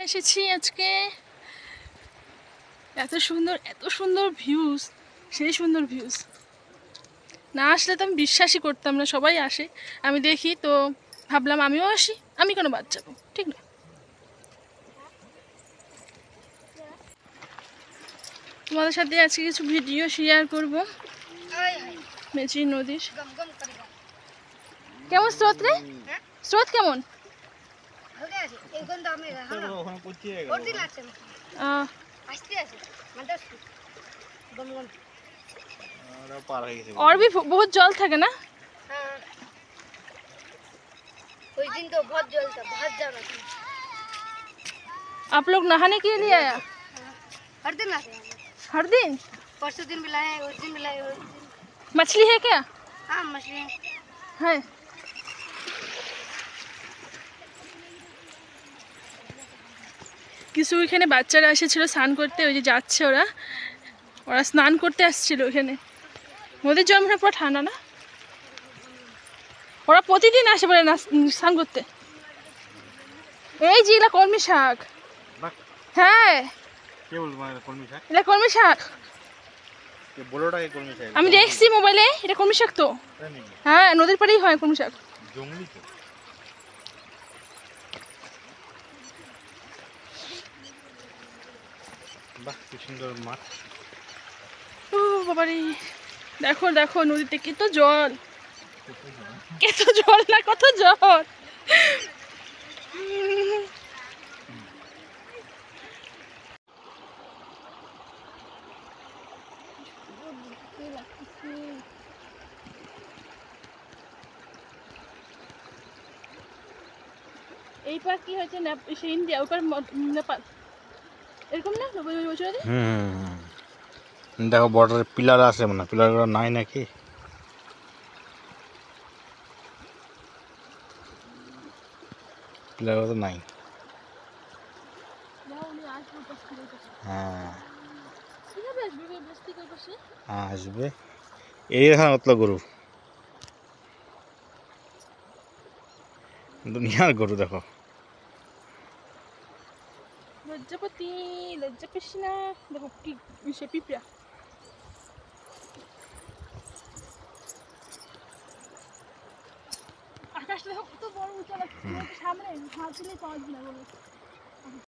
এসেছি আজকে, এত সুন্দর ভিউজ, সেই সুন্দর ভিউজ না আসলে তো আমি বিশ্বাসই করতাম না। সবাই আসে, আমি দেখি তো ভাবলাম আমিও আসি, আমি কেন বাদ যাবো, ঠিক না? তোমাদের সাথে আজকে কিছু ভিডিও শেয়ার করব মেচি নদীর। কেমন স্রোত রে? স্রোত কেমন? और भी बहुत जल থাকে না? उस दिन तो बहुत जल था, बहुत ज्यादा। आप लोग नहाने के लिए आया? हर दिन आते हैं। हर दिन? परसों दिन भी लाए, उस दिन भी लाए, उस दिन। मछली है क्या? हाँ मछली है। কিছু এখানে বাচ্চারা এসেছিল স্নান করতে, ওই যে যাচ্ছে ওরা ওরা স্নান করতে আসছিল এখানে। নদীর জল মনে পুরো ঠান্ডা না? ওরা প্রতিদিন আসে বলে না স্নান করতে। এই যে এলা কলমি শাক। হ্যাঁ এটা কলমি শাক, আমি দেখছি মোবাইলে, এটা কলমি শাক তো। হ্যাঁ নদীর পাড়েই হয় কলমি শাক। ও বাবারে, দেখো দেখো নদীতে কত জল, কত জল না কত জল। এই পার কি হয়েছে সেই ইন্ডিয়া, ওই পার নেপাল, এরকম না? দেখো বর্ডারে পিলার আছে, মানে পিলারগুলো নাই নাকি? পিলারগুলো তো নাই। হ্যাঁ আসবে, এই এখানে কতলা গরু, দুনিয়ার গরু দেখো। লজ্জাপতি, লজ্জা পেশ না, দেখো কি সে পিঁপড়া। আকাশটা দেখো কত বড় উঁচা লাগছে, সামনে হাত দিলে পাওয়া যায় না।